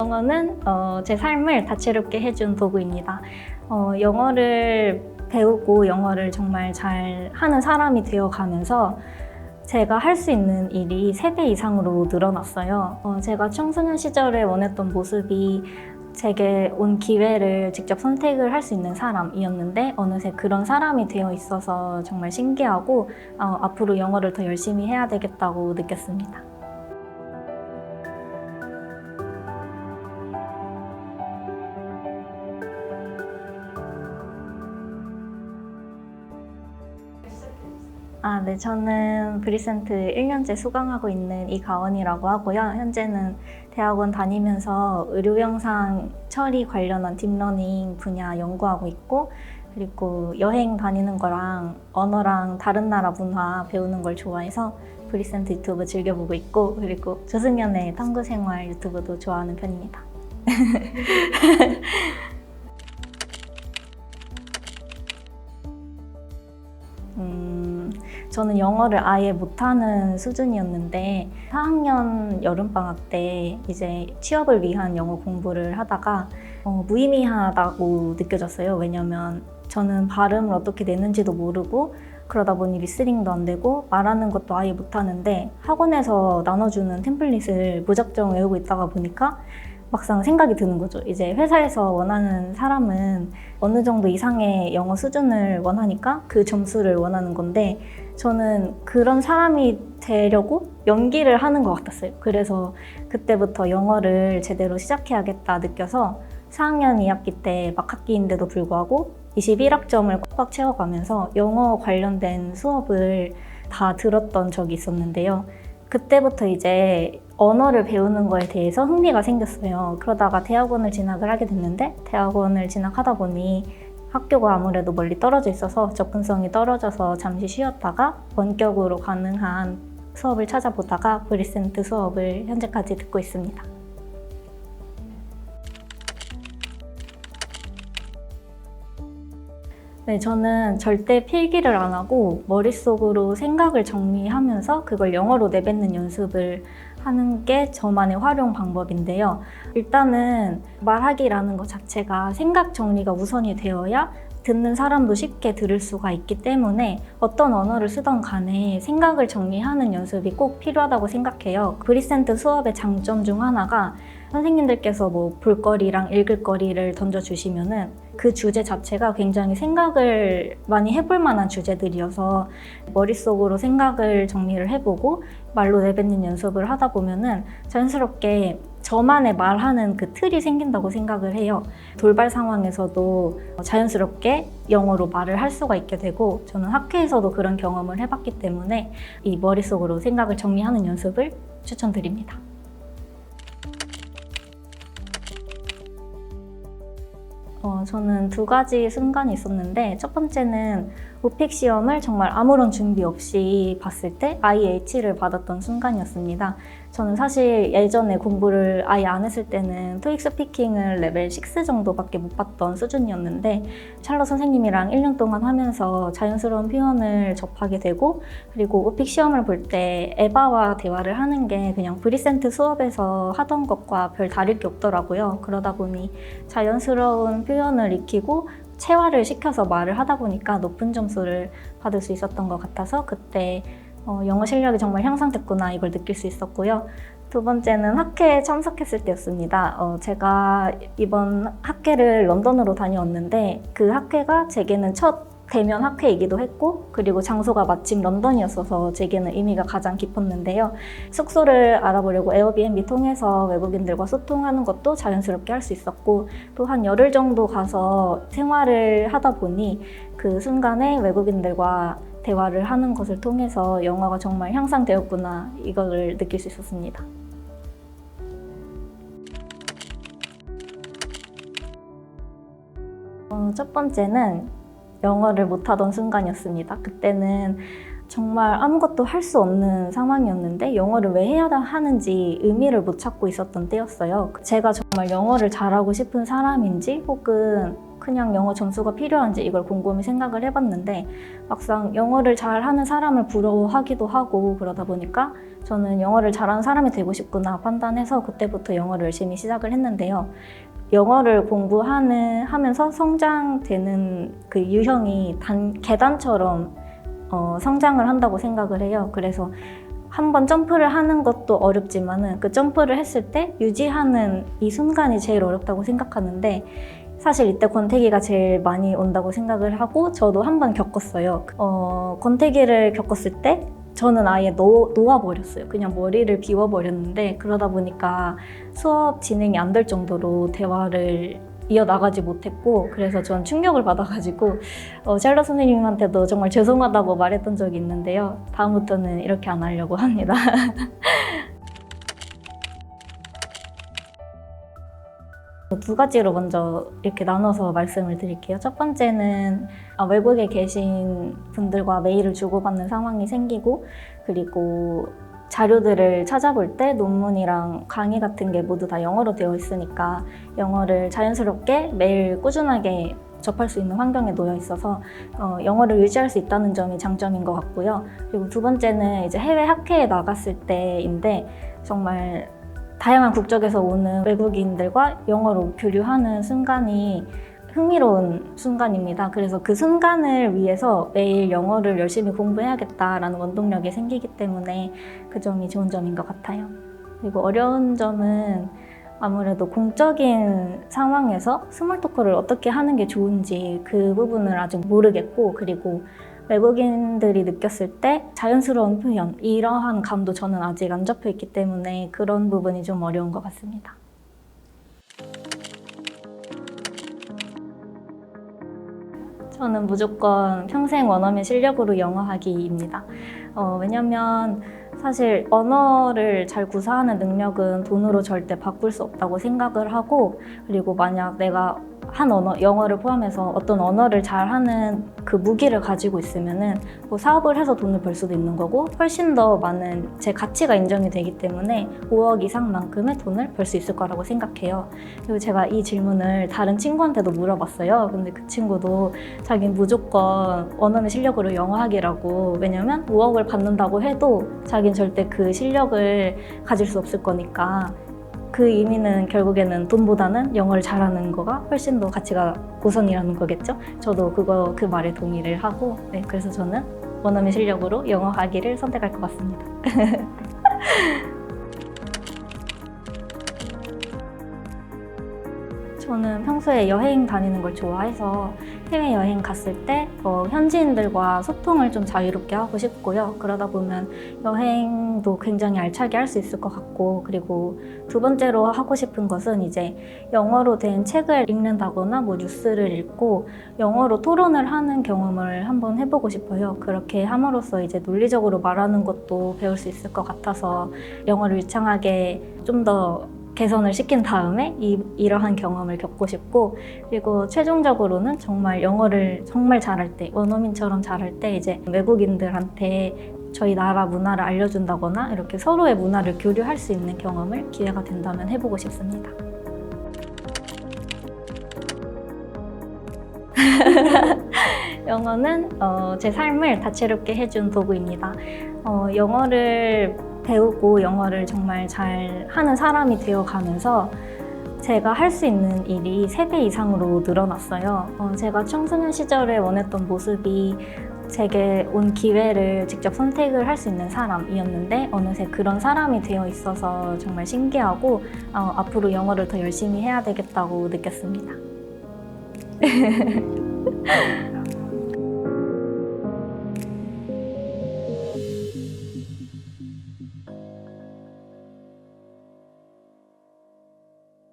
영어는 제 삶을 다채롭게 해준 도구입니다. 영어를 배우고 영어를 정말 잘 하는 사람이 되어가면서 제가 할 수 있는 일이 3배 이상으로 늘어났어요. 제가 청소년 시절에 원했던 모습이 제게 온 기회를 직접 선택을 할 수 있는 사람이었는데 어느새 그런 사람이 되어 있어서 정말 신기하고 앞으로 영어를 더 열심히 해야 되겠다고 느꼈습니다. 네, 저는 브리센트 1년째 수강하고 있는 이가원이라고 하고요. 현재는 대학원 다니면서 의료영상 처리 관련한 딥러닝 분야 연구하고 있고, 그리고 여행 다니는 거랑 언어랑 다른 나라 문화 배우는 걸 좋아해서 브리센트 유튜브 즐겨보고 있고, 그리고 조승연의 탐구생활 유튜브도 좋아하는 편입니다. 저는 영어를 아예 못하는 수준이었는데 4학년 여름방학 때 이제 취업을 위한 영어 공부를 하다가 무의미하다고 느껴졌어요. 왜냐면 저는 발음을 어떻게 내는지도 모르고 그러다 보니 리스닝도 안 되고 말하는 것도 아예 못하는데 학원에서 나눠주는 템플릿을 무작정 외우고 있다가 보니까 막상 생각이 드는 거죠. 이제 회사에서 원하는 사람은 어느 정도 이상의 영어 수준을 원하니까 그 점수를 원하는 건데 저는 그런 사람이 되려고 연기를 하는 것 같았어요. 그래서 그때부터 영어를 제대로 시작해야겠다 느껴서 4학년 2학기 때 막학기인데도 불구하고 21학점을 꽉꽉 채워가면서 영어 관련된 수업을 다 들었던 적이 있었는데요. 그때부터 이제 언어를 배우는 거에 대해서 흥미가 생겼어요. 그러다가 대학원을 진학을 하게 됐는데 대학원을 진학하다 보니 학교가 아무래도 멀리 떨어져 있어서 접근성이 떨어져서 잠시 쉬었다가 원격으로 가능한 수업을 찾아보다가 브리센트 수업을 현재까지 듣고 있습니다. 네, 저는 절대 필기를 안 하고 머릿속으로 생각을 정리하면서 그걸 영어로 내뱉는 연습을 하는 게 저만의 활용 방법인데요. 일단은 말하기라는 것 자체가 생각 정리가 우선이 되어야 듣는 사람도 쉽게 들을 수가 있기 때문에 어떤 언어를 쓰던 간에 생각을 정리하는 연습이 꼭 필요하다고 생각해요. 브리센트 수업의 장점 중 하나가 선생님들께서 볼거리랑 읽을거리를 던져주시면은 그 주제 자체가 굉장히 생각을 많이 해볼 만한 주제들이어서 머릿속으로 생각을 정리를 해보고 말로 내뱉는 연습을 하다 보면은 자연스럽게 저만의 말하는 그 틀이 생긴다고 생각을 해요. 돌발 상황에서도 자연스럽게 영어로 말을 할 수가 있게 되고 저는 학회에서도 그런 경험을 해봤기 때문에 이 머릿속으로 생각을 정리하는 연습을 추천드립니다. 저는 2가지 순간이 있었는데 첫 번째는 오픽 시험을 정말 아무런 준비 없이 봤을 때 IH를 받았던 순간이었습니다. 저는 사실 예전에 공부를 아예 안 했을 때는 토익 스피킹을 레벨 6 정도밖에 못 봤던 수준이었는데 찰러 선생님이랑 1년 동안 하면서 자연스러운 표현을 접하게 되고 그리고 오픽 시험을 볼 때 에바와 대화를 하는 게 그냥 브리센트 수업에서 하던 것과 별 다를 게 없더라고요. 그러다 보니 자연스러운 표현을 익히고 체화를 시켜서 말을 하다 보니까 높은 점수를 받을 수 있었던 것 같아서 그때 영어 실력이 정말 향상됐구나 이걸 느낄 수 있었고요. 2번째는 학회에 참석했을 때였습니다. 제가 이번 학회를 런던으로 다녀왔는데 그 학회가 제게는 첫 대면 학회이기도 했고 그리고 장소가 마침 런던이었어서 제게는 의미가 가장 깊었는데요. 숙소를 알아보려고 에어비앤비 통해서 외국인들과 소통하는 것도 자연스럽게 할 수 있었고 또 한 열흘 정도 가서 생활을 하다 보니 그 순간에 외국인들과 대화를 하는 것을 통해서 영어가 정말 향상되었구나 이거를 느낄 수 있었습니다. 첫 번째는 영어를 못하던 순간이었습니다. 그때는 정말 아무것도 할 수 없는 상황이었는데 영어를 왜 해야 하는지 의미를 못 찾고 있었던 때였어요. 제가 정말 영어를 잘하고 싶은 사람인지 혹은 그냥 영어 점수가 필요한지 이걸 곰곰이 생각을 해봤는데 막상 영어를 잘하는 사람을 부러워하기도 하고 그러다 보니까 저는 영어를 잘하는 사람이 되고 싶구나 판단해서 그때부터 영어를 열심히 시작을 했는데요. 영어를 공부하면서 성장되는 그 유형이 계단처럼 성장을 한다고 생각을 해요. 그래서 한번 점프를 하는 것도 어렵지만은 그 점프를 했을 때 유지하는 이 순간이 제일 어렵다고 생각하는데 사실 이때 권태기가 제일 많이 온다고 생각을 하고 저도 한번 겪었어요. 권태기를 겪었을 때 저는 아예 놓아버렸어요. 그냥 머리를 비워버렸는데 그러다 보니까 수업 진행이 안 될 정도로 대화를 이어나가지 못했고 그래서 전 충격을 받아가지고 샬럿 선생님한테도 정말 죄송하다고 말했던 적이 있는데요. 다음부터는 이렇게 안 하려고 합니다. 두 가지로 먼저 이렇게 나눠서 말씀을 드릴게요. 첫 번째는 외국에 계신 분들과 메일을 주고받는 상황이 생기고 그리고 자료들을 찾아볼 때 논문이랑 강의 같은 게 모두 다 영어로 되어 있으니까 영어를 자연스럽게 매일 꾸준하게 접할 수 있는 환경에 놓여 있어서 영어를 유지할 수 있다는 점이 장점인 것 같고요. 그리고 두 번째는 이제 해외 학회에 나갔을 때인데 정말 다양한 국적에서 오는 외국인들과 영어로 교류하는 순간이 흥미로운 순간입니다. 그래서 그 순간을 위해서 매일 영어를 열심히 공부해야겠다라는 원동력이 생기기 때문에 그 점이 좋은 점인 것 같아요. 그리고 어려운 점은 아무래도 공적인 상황에서 스몰 토크를 어떻게 하는 게 좋은지 그 부분을 아직 모르겠고 그리고 외국인들이 느꼈을 때 자연스러운 표현, 이러한 감도 저는 아직 안 잡혀 있기 때문에 그런 부분이 좀 어려운 것 같습니다. 저는 무조건 평생 원어민 실력으로 영어하기입니다. 왜냐면 사실 언어를 잘 구사하는 능력은 돈으로 절대 바꿀 수 없다고 생각을 하고 그리고 만약 내가 한 언어, 영어를 포함해서 어떤 언어를 잘하는 그 무기를 가지고 있으면은 뭐 사업을 해서 돈을 벌 수도 있는 거고 훨씬 더 많은 제 가치가 인정이 되기 때문에 5억 이상만큼의 돈을 벌 수 있을 거라고 생각해요. 그리고 제가 이 질문을 다른 친구한테도 물어봤어요. 근데 그 친구도 자기는 무조건 원어민 실력으로 영어하기라고 왜냐면 5억을 받는다고 해도 자기는 절대 그 실력을 가질 수 없을 거니까 그 의미는 결국에는 돈보다는 영어를 잘하는 거가 훨씬 더 가치가 우선이라는 거겠죠? 저도 그 말에 동의를 하고 네, 그래서 저는 원어민 실력으로 영어하기를 선택할 것 같습니다. 저는 평소에 여행 다니는 걸 좋아해서 해외여행 갔을 때 현지인들과 소통을 좀 자유롭게 하고 싶고요. 그러다 보면 여행도 굉장히 알차게 할 수 있을 것 같고 그리고 두 번째로 하고 싶은 것은 이제 영어로 된 책을 읽는다거나 뭐 뉴스를 읽고 영어로 토론을 하는 경험을 한번 해보고 싶어요. 그렇게 함으로써 이제 논리적으로 말하는 것도 배울 수 있을 것 같아서 영어를 유창하게 좀 더 개선을 시킨 다음에 이러한 경험을 겪고 싶고 그리고 최종적으로는 정말 영어를 정말 잘할 때 원어민처럼 잘할 때 이제 외국인들한테 저희 나라 문화를 알려준다거나 이렇게 서로의 문화를 교류할 수 있는 경험을 기회가 된다면 해보고 싶습니다. 영어는 제 삶을 다채롭게 해준 도구입니다. 영어를 배우고 영어를 정말 잘 하는 사람이 되어가면서 제가 할 수 있는 일이 3배 이상으로 늘어났어요. 제가 청소년 시절에 원했던 모습이 제게 온 기회를 직접 선택을 할 수 있는 사람이었는데 어느새 그런 사람이 되어 있어서 정말 신기하고 앞으로 영어를 더 열심히 해야 되겠다고 느꼈습니다.